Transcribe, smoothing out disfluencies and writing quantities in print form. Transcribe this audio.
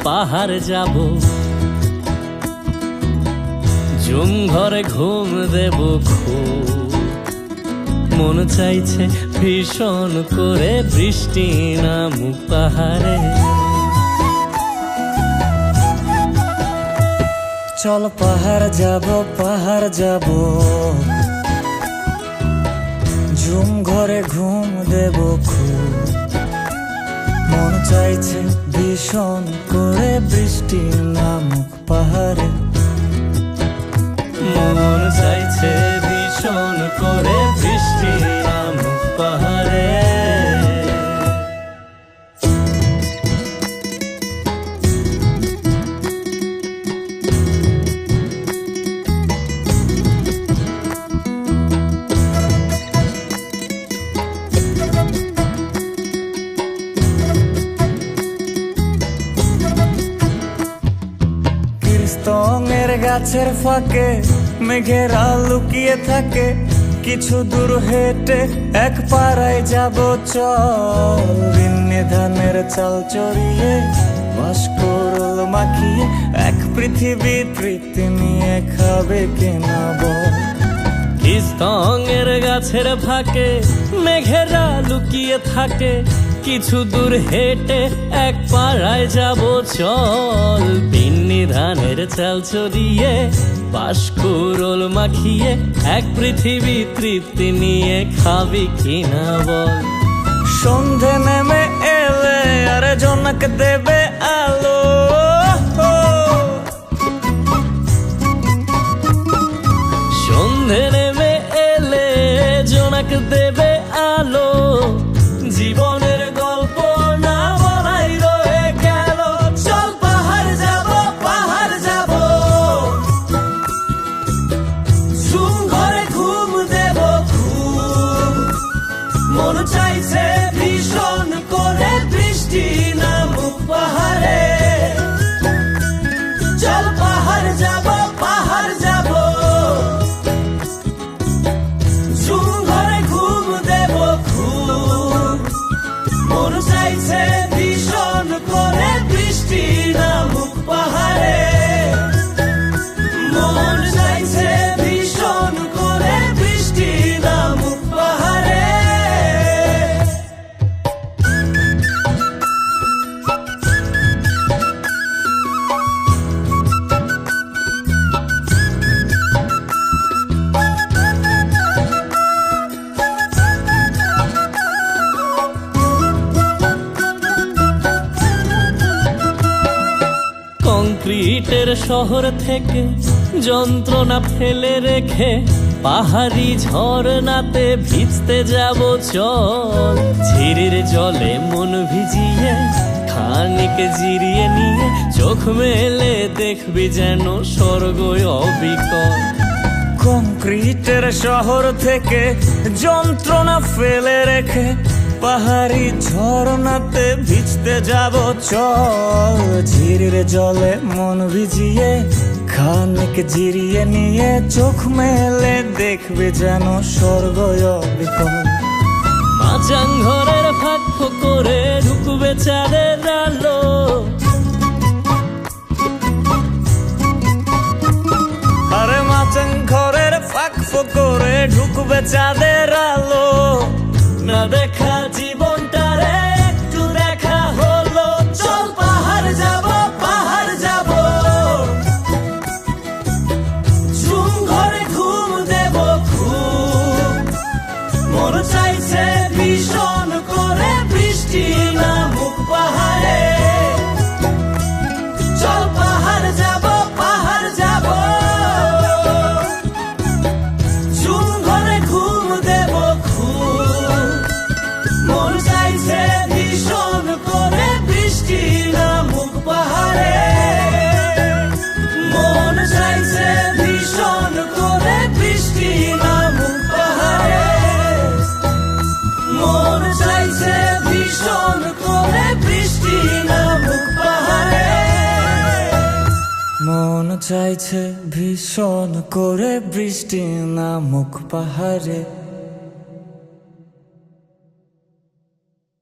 পাহাড় যাব জুম ঘরে ঘুম দেব খুব মন চাইছে ভীষণ করে বৃষ্টি নামুক পাহাড়ে। চল পাহাড় যাব ঝুম ঘরে ঘুম দেব খুব মন চাইছে ভীষণ করে বৃষ্টি নামুক পাহাড়ে। মন চাইছে ভীষণ করে বৃষ্টি নামুক পাহাড়ে। স্তঙের গাছের ফাঁকে মেঘেরা লুকিয়ে থাকে, কিছু দূর হেঁটে এক পাড়ায় যাব চল। বিন্নি ধানের চাল চড়িয়ে বাঁশকুড়ুল মাখিয়ে এক পৃথিবী তৃপ্তি নিয়ে খাবে কিনা বল। স্তঙের গাছের ফাঁকে মেঘেরা লুকিয়ে থাকে, কিছু দূর হেঁটে এক পাড়ায় যাব চল। বিন্নি ধানের চাল চড়িয়ে বাঁশকুড়ুল মাখিয়ে এক পৃথিবী তৃপ্তি নিয়ে খাবি কিনা বল। সন্ধে নেমে এলে আর জনক দেবে আলো, সন্ধে নেমে এলে জোনাক দেবে আলো। জীবনের গল্প না বলাই রয়ে গেল, চল পাহাড় যাব ঝুম ঘরে ঘুম দেব খুব মন চাইছে ভীষণ করে বৃষ্টি নামুক পাহাড়ে। চল পাহাড় যাব ঝুম ঘরে ঘুম দেব খুব মন চাইছে ভীষণ করে বৃষ্টি নামুক পাহাড়ে। মন চাইছে ভীষণ করে বৃষ্টি নামুক পাহাড়ে। কংক্রিটের শহর থেকে যন্ত্রণা ফেলে রেখে পাহাড়ি ঝরনাতে ভিজতে যাব চল। ঝিরির জলে মন ভিজিয়ে খানিক জিরিয়ে নিয়ে চোখ মেলে দেখবি যেন স্বর্গ অবিকল। কংক্রিটের শহর থেকে যন্ত্রণা ফেলে রেখে পাহাড়ি ঝরনাতে ভিজতে যাব চল। ঝিরির জলে মন ভিজিয়ে খানিক জিরিয়ে নিয়ে চোখ মেলে দেখবে যেন স্বর্গ অবিকল। মাচাং ঘরের ফাঁক করে ঢুকবে চাঁদের আলো, আরে মাচাং ঘরের ফাঁক করে ঢুকবে চাঁদের আলো। না দেখা জীবনটারে একটু দেখা হলো, চল পাহাড় যাব ঝুম ঘরে ঘুম দেব খুব মন চাইছে ভীষণ করে বৃষ্টি নামুক পাহাড়ে। চল পাহাড় যাব ঝুম ঘরে ঘুম দেব খুব মন চাইছে ভীষণ করে বৃষ্টি নামুক পাহাড়ে। মন চাইছে ভীষণ করে বৃষ্টি নামুক পাহাড়ে। মন চাইছে ভীষণ করে বৃষ্টি নামুক পাহাড়ে। মন চাইছে ভীষণ করে বৃষ্টি নামুক পাহাড়ে।